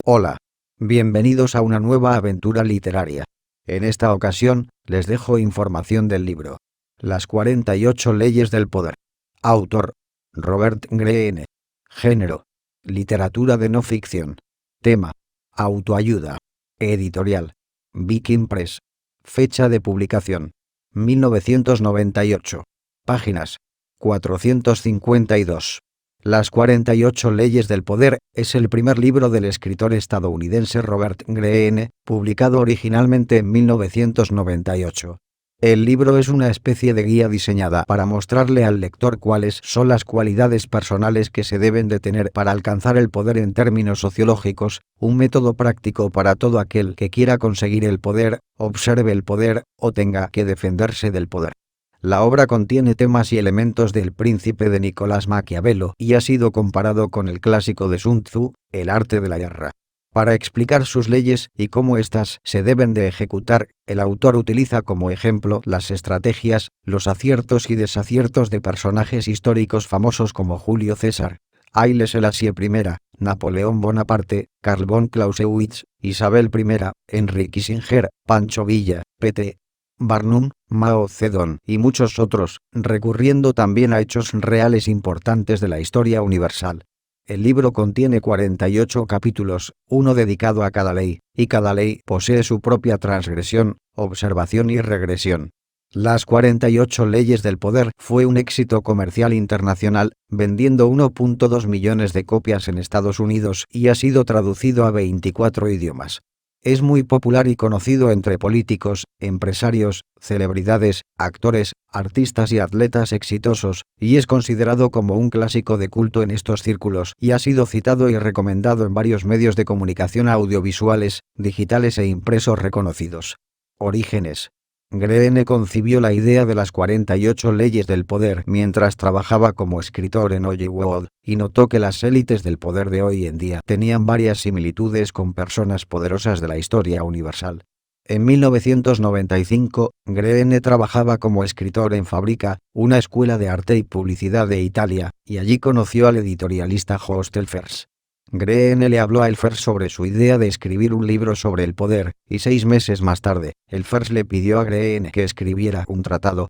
Hola. Bienvenidos a una nueva aventura literaria. En esta ocasión, les dejo información del libro Las 48 leyes del poder. Autor: Robert Greene. Género: literatura de no ficción. Tema: autoayuda. Editorial: Viking Press. Fecha de publicación: 1998. Páginas: 452. Las 48 leyes del poder es el primer libro del escritor estadounidense Robert Greene, publicado originalmente en 1998. El libro es una especie de guía diseñada para mostrarle al lector cuáles son las cualidades personales que se deben de tener para alcanzar el poder en términos sociológicos, un método práctico para todo aquel que quiera conseguir el poder, observe el poder, o tenga que defenderse del poder. La obra contiene temas y elementos del Príncipe de Nicolás Maquiavelo y ha sido comparado con el clásico de Sun Tzu, El arte de la guerra. Para explicar sus leyes y cómo éstas se deben de ejecutar, el autor utiliza como ejemplo las estrategias, los aciertos y desaciertos de personajes históricos famosos como Julio César, Haile Selassie I, Napoleón Bonaparte, Karl von Clausewitz, Isabel I, Henry Kissinger, Pancho Villa, P.T. Barnum, Mao Zedong y muchos otros, recurriendo también a hechos reales importantes de la historia universal. El libro contiene 48 capítulos, uno dedicado a cada ley, y cada ley posee su propia transgresión, observación y regresión. Las 48 leyes del poder fue un éxito comercial internacional, vendiendo 1.2 millones de copias en Estados Unidos y ha sido traducido a 24 idiomas. Es muy popular y conocido entre políticos, empresarios, celebridades, actores, artistas y atletas exitosos, y es considerado como un clásico de culto en estos círculos y ha sido citado y recomendado en varios medios de comunicación audiovisuales, digitales e impresos reconocidos. Orígenes. Greene concibió la idea de las 48 leyes del poder mientras trabajaba como escritor en Hollywood, y notó que las élites del poder de hoy en día tenían varias similitudes con personas poderosas de la historia universal. En 1995, Greene trabajaba como escritor en Fabrica, una escuela de arte y publicidad de Italia, y allí conoció al editorialista Jost Elfers. Greene le habló a Elfers sobre su idea de escribir un libro sobre el poder, y 6 meses más tarde, Elfers le pidió a Greene que escribiera un tratado.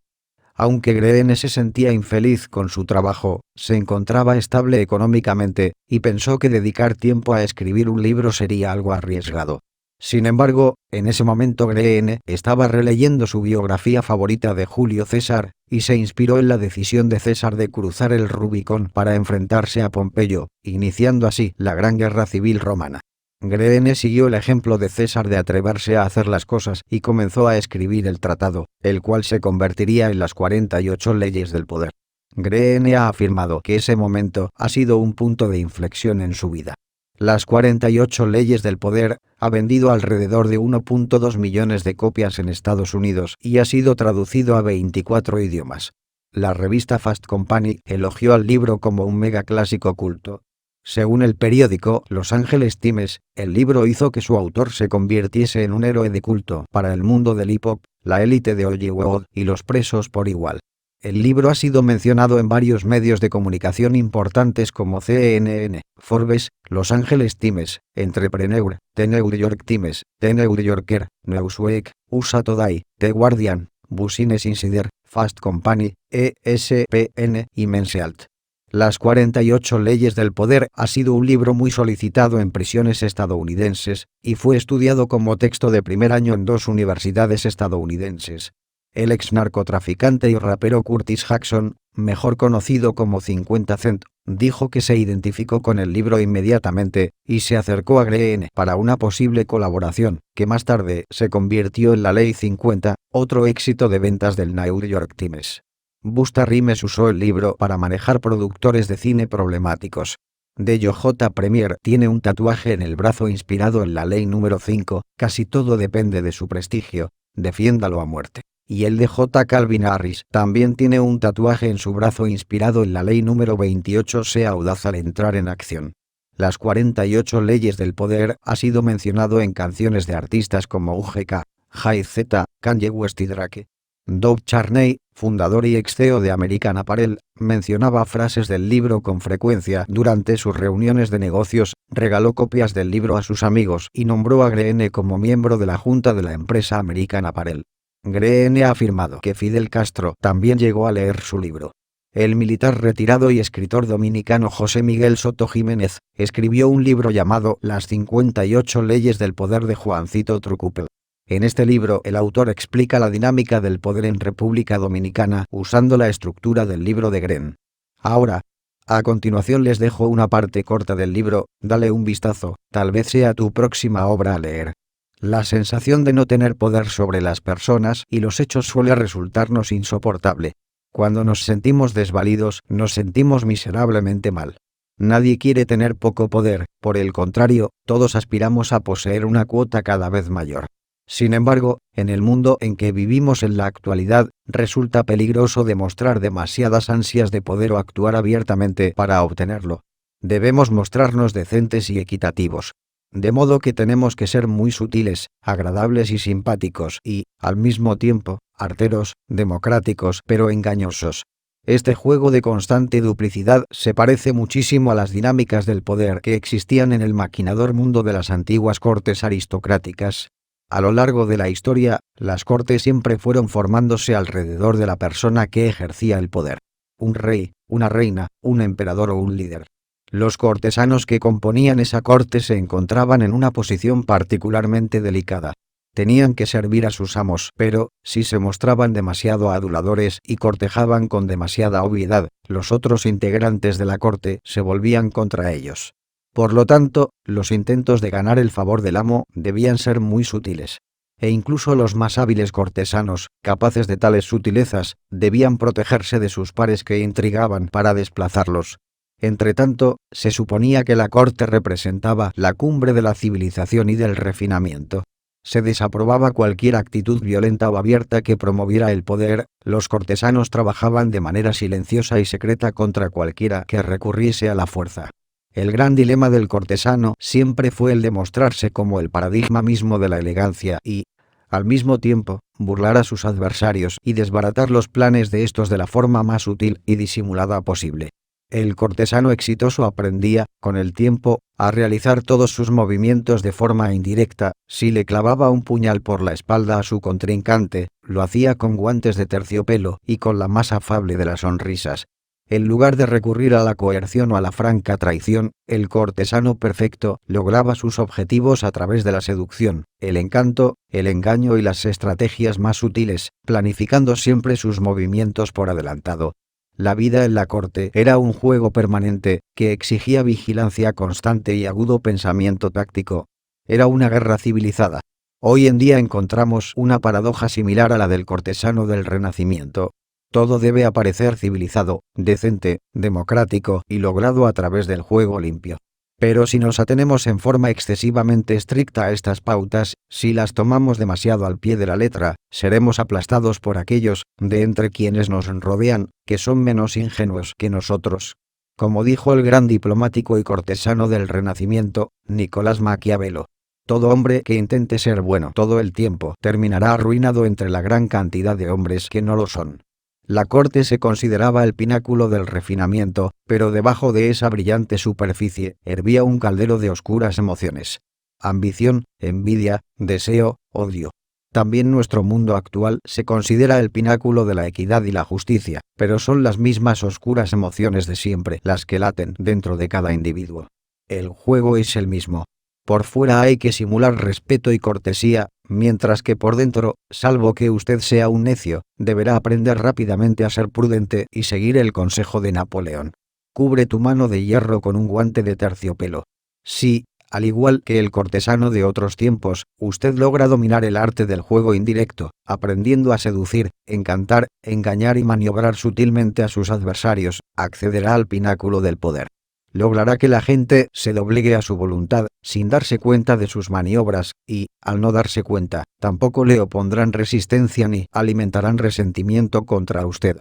Aunque Greene se sentía infeliz con su trabajo, se encontraba estable económicamente, y pensó que dedicar tiempo a escribir un libro sería algo arriesgado. Sin embargo, en ese momento Greene estaba releyendo su biografía favorita de Julio César, y se inspiró en la decisión de César de cruzar el Rubicón para enfrentarse a Pompeyo, iniciando así la Gran Guerra Civil Romana. Greene siguió el ejemplo de César de atreverse a hacer las cosas y comenzó a escribir el tratado, el cual se convertiría en las 48 leyes del poder. Greene ha afirmado que ese momento ha sido un punto de inflexión en su vida. Las 48 leyes del poder ha vendido alrededor de 1.2 millones de copias en Estados Unidos y ha sido traducido a 24 idiomas. La revista Fast Company elogió al libro como un megaclásico culto. Según el periódico Los Angeles Times, el libro hizo que su autor se convirtiese en un héroe de culto para el mundo del hip hop, la élite de Hollywood y los presos por igual. El libro ha sido mencionado en varios medios de comunicación importantes como CNN, Forbes, Los Angeles Times, Entrepreneur, The New York Times, The New Yorker, Newsweek, USA Today, The Guardian, Business Insider, Fast Company, ESPN y Men's Health. Las 48 leyes del poder ha sido un libro muy solicitado en prisiones estadounidenses, y fue estudiado como texto de primer año en 2 universidades estadounidenses. El ex narcotraficante y rapero Curtis Jackson, mejor conocido como 50 Cent, dijo que se identificó con el libro inmediatamente, y se acercó a Greene para una posible colaboración, que más tarde se convirtió en la Ley 50, otro éxito de ventas del New York Times. Busta Rhymes usó el libro para manejar productores de cine problemáticos. Dello J. Premier tiene un tatuaje en el brazo inspirado en la Ley número 5, casi todo depende de su prestigio, defiéndalo a muerte. Y el de J. Calvin Harris también tiene un tatuaje en su brazo inspirado en la Ley número 28, sea audaz al entrar en acción. Las 48 leyes del poder ha sido mencionado en canciones de artistas como UGK, Jay-Z, Kanye West y Drake. Doug Charney, fundador y ex-CEO de American Apparel, mencionaba frases del libro con frecuencia durante sus reuniones de negocios, regaló copias del libro a sus amigos y nombró a Greene como miembro de la junta de la empresa American Apparel. Greene ha afirmado que Fidel Castro también llegó a leer su libro. El militar retirado y escritor dominicano José Miguel Soto Jiménez escribió un libro llamado Las 58 leyes del poder de Juancito Trucupel. En este libro el autor explica la dinámica del poder en República Dominicana usando la estructura del libro de Greene. Ahora, a continuación les dejo una parte corta del libro, dale un vistazo, tal vez sea tu próxima obra a leer. La sensación de no tener poder sobre las personas y los hechos suele resultarnos insoportable. Cuando nos sentimos desvalidos, nos sentimos miserablemente mal. Nadie quiere tener poco poder, por el contrario, todos aspiramos a poseer una cuota cada vez mayor. Sin embargo, en el mundo en que vivimos en la actualidad, resulta peligroso demostrar demasiadas ansias de poder o actuar abiertamente para obtenerlo. Debemos mostrarnos decentes y equitativos. De modo que tenemos que ser muy sutiles, agradables y simpáticos y, al mismo tiempo, arteros, democráticos pero engañosos. Este juego de constante duplicidad se parece muchísimo a las dinámicas del poder que existían en el maquinador mundo de las antiguas cortes aristocráticas. A lo largo de la historia, las cortes siempre fueron formándose alrededor de la persona que ejercía el poder. Un rey, una reina, un emperador o un líder. Los cortesanos que componían esa corte se encontraban en una posición particularmente delicada. Tenían que servir a sus amos, pero, si se mostraban demasiado aduladores y cortejaban con demasiada obviedad, los otros integrantes de la corte se volvían contra ellos. Por lo tanto, los intentos de ganar el favor del amo debían ser muy sutiles. E incluso los más hábiles cortesanos, capaces de tales sutilezas, debían protegerse de sus pares que intrigaban para desplazarlos. Entretanto, se suponía que la corte representaba la cumbre de la civilización y del refinamiento. Se desaprobaba cualquier actitud violenta o abierta que promoviera el poder, los cortesanos trabajaban de manera silenciosa y secreta contra cualquiera que recurriese a la fuerza. El gran dilema del cortesano siempre fue el de mostrarse como el paradigma mismo de la elegancia y, al mismo tiempo, burlar a sus adversarios y desbaratar los planes de estos de la forma más sutil y disimulada posible. El cortesano exitoso aprendía, con el tiempo, a realizar todos sus movimientos de forma indirecta. Si le clavaba un puñal por la espalda a su contrincante, lo hacía con guantes de terciopelo y con la más afable de las sonrisas. En lugar de recurrir a la coerción o a la franca traición, el cortesano perfecto lograba sus objetivos a través de la seducción, el encanto, el engaño y las estrategias más sutiles, planificando siempre sus movimientos por adelantado. La vida en la corte era un juego permanente, que exigía vigilancia constante y agudo pensamiento táctico. Era una guerra civilizada. Hoy en día encontramos una paradoja similar a la del cortesano del Renacimiento. Todo debe aparecer civilizado, decente, democrático y logrado a través del juego limpio. Pero si nos atenemos en forma excesivamente estricta a estas pautas, si las tomamos demasiado al pie de la letra, seremos aplastados por aquellos, de entre quienes nos rodean, que son menos ingenuos que nosotros. Como dijo el gran diplomático y cortesano del Renacimiento, Nicolás Maquiavelo, todo hombre que intente ser bueno todo el tiempo terminará arruinado entre la gran cantidad de hombres que no lo son. La corte se consideraba el pináculo del refinamiento, pero debajo de esa brillante superficie hervía un caldero de oscuras emociones. Ambición, envidia, deseo, odio. También nuestro mundo actual se considera el pináculo de la equidad y la justicia, pero son las mismas oscuras emociones de siempre las que laten dentro de cada individuo. El juego es el mismo. Por fuera hay que simular respeto y cortesía, mientras que por dentro, salvo que usted sea un necio, deberá aprender rápidamente a ser prudente y seguir el consejo de Napoleón. Cubre tu mano de hierro con un guante de terciopelo. Si, al igual que el cortesano de otros tiempos, usted logra dominar el arte del juego indirecto, aprendiendo a seducir, encantar, engañar y maniobrar sutilmente a sus adversarios, accederá al pináculo del poder. Logrará que la gente se doblegue a su voluntad, sin darse cuenta de sus maniobras, y, al no darse cuenta, tampoco le opondrán resistencia ni alimentarán resentimiento contra usted.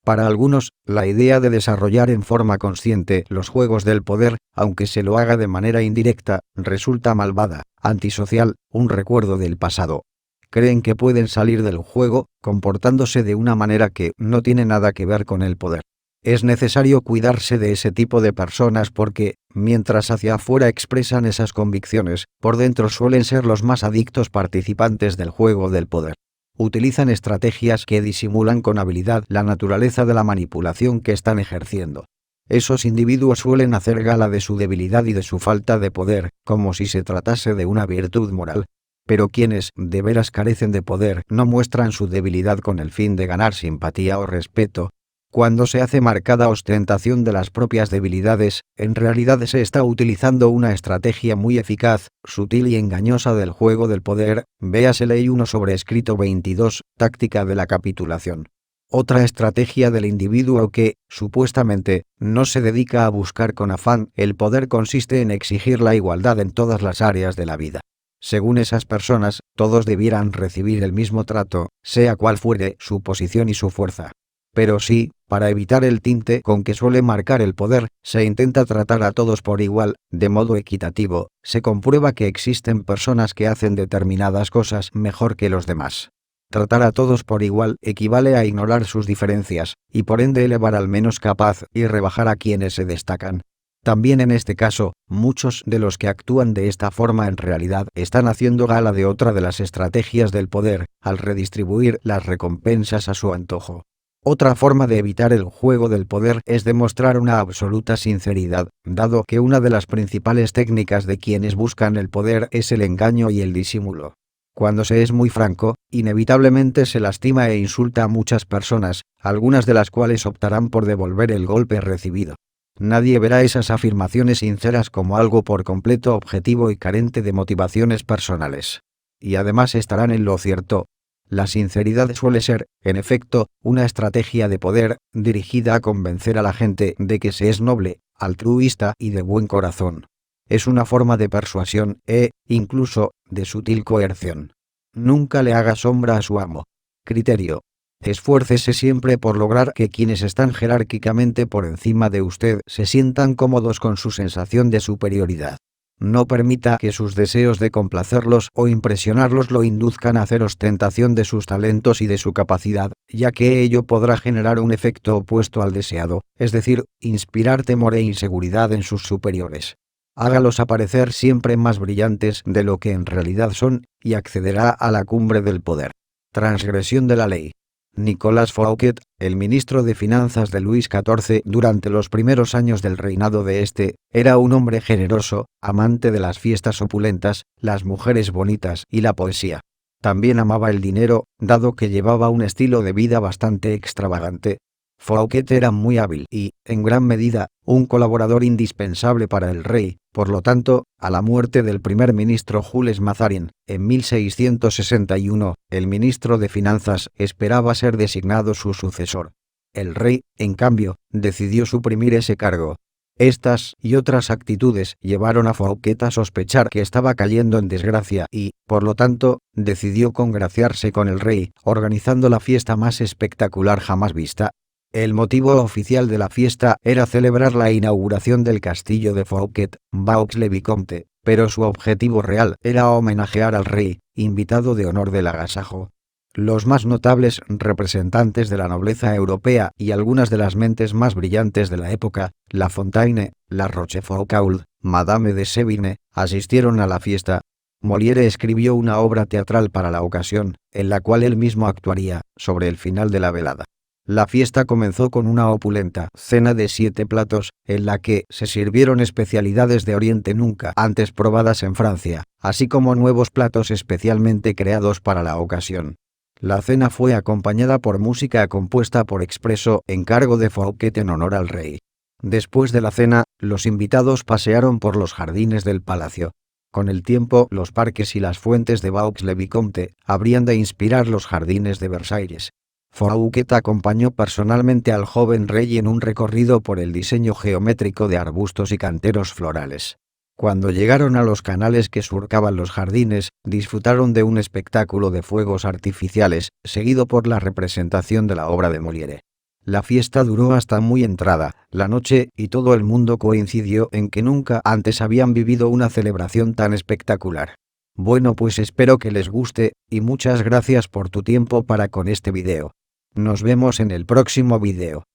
Para algunos, la idea de desarrollar en forma consciente los juegos del poder, aunque se lo haga de manera indirecta, resulta malvada, antisocial, un recuerdo del pasado. creen que pueden salir del juego, comportándose de una manera que no tiene nada que ver con el poder. Es necesario cuidarse de ese tipo de personas porque, mientras hacia afuera expresan esas convicciones, por dentro suelen ser los más adictos participantes del juego del poder. Utilizan estrategias que disimulan con habilidad la naturaleza de la manipulación que están ejerciendo. Esos individuos suelen hacer gala de su debilidad y de su falta de poder, como si se tratase de una virtud moral. Pero quienes de veras carecen de poder no muestran su debilidad con el fin de ganar simpatía o respeto. Cuando se hace marcada ostentación de las propias debilidades, en realidad se está utilizando una estrategia muy eficaz, sutil y engañosa del juego del poder. Véase Ley 1 sobrescrito 22, táctica de la capitulación. Otra estrategia del individuo que, supuestamente, no se dedica a buscar con afán el poder consiste en exigir la igualdad en todas las áreas de la vida. Según esas personas, todos debieran recibir el mismo trato, sea cual fuere su posición y su fuerza. Pero si, para evitar el tinte con que suele marcar el poder, se intenta tratar a todos por igual, de modo equitativo, se comprueba que existen personas que hacen determinadas cosas mejor que los demás. Tratar a todos por igual equivale a ignorar sus diferencias, y por ende elevar al menos capaz y rebajar a quienes se destacan. También en este caso, muchos de los que actúan de esta forma en realidad están haciendo gala de otra de las estrategias del poder, al redistribuir las recompensas a su antojo. Otra forma de evitar el juego del poder es demostrar una absoluta sinceridad, dado que una de las principales técnicas de quienes buscan el poder es el engaño y el disimulo. Cuando se es muy franco, inevitablemente se lastima e insulta a muchas personas, algunas de las cuales optarán por devolver el golpe recibido. Nadie verá esas afirmaciones sinceras como algo por completo objetivo y carente de motivaciones personales. Y además estarán en lo cierto. La sinceridad suele ser, en efecto, una estrategia de poder, dirigida a convencer a la gente de que se es noble, altruista y de buen corazón. Es una forma de persuasión incluso, de sutil coerción. Nunca le haga sombra a su amo. Criterio. Esfuércese siempre por lograr que quienes están jerárquicamente por encima de usted se sientan cómodos con su sensación de superioridad. No permita que sus deseos de complacerlos o impresionarlos lo induzcan a hacer ostentación de sus talentos y de su capacidad, ya que ello podrá generar un efecto opuesto al deseado, es decir, inspirar temor e inseguridad en sus superiores. Hágalos aparecer siempre más brillantes de lo que en realidad son, y accederá a la cumbre del poder. Transgresión de la ley. Nicolas Fouquet, el ministro de Finanzas de Luis XIV durante los primeros años del reinado de este, era un hombre generoso, amante de las fiestas opulentas, las mujeres bonitas y la poesía. También amaba el dinero, dado que llevaba un estilo de vida bastante extravagante. Fouquet era muy hábil y, en gran medida, un colaborador indispensable para el rey. Por lo tanto, a la muerte del primer ministro Jules Mazarin, en 1661, el ministro de Finanzas esperaba ser designado su sucesor. El rey, en cambio, decidió suprimir ese cargo. Estas y otras actitudes llevaron a Fouquet a sospechar que estaba cayendo en desgracia y, por lo tanto, decidió congraciarse con el rey, organizando la fiesta más espectacular jamás vista. El motivo oficial de la fiesta era celebrar la inauguración del castillo de Fouquet, Vaux-le-Vicomte, pero su objetivo real era homenajear al rey, invitado de honor del agasajo. Los más notables representantes de la nobleza europea y algunas de las mentes más brillantes de la época, La Fontaine, La Rochefoucauld, Madame de Sévigné, asistieron a la fiesta. Molière escribió una obra teatral para la ocasión, en la cual él mismo actuaría, sobre el final de la velada. La fiesta comenzó con una opulenta cena de 7 platos, en la que se sirvieron especialidades de Oriente nunca antes probadas en Francia, así como nuevos platos especialmente creados para la ocasión. La cena fue acompañada por música compuesta por expreso encargo de Fouquet en honor al rey. Después de la cena, los invitados pasearon por los jardines del palacio. Con el tiempo, los parques y las fuentes de Vaux-le-Vicomte habrían de inspirar los jardines de Versalles. Fouquet acompañó personalmente al joven rey en un recorrido por el diseño geométrico de arbustos y canteros florales. Cuando llegaron a los canales que surcaban los jardines, disfrutaron de un espectáculo de fuegos artificiales, seguido por la representación de la obra de Molière. La fiesta duró hasta muy entrada la noche y todo el mundo coincidió en que nunca antes habían vivido una celebración tan espectacular. Bueno, pues espero que les guste, y muchas gracias por tu tiempo para con este video. Nos vemos en el próximo video.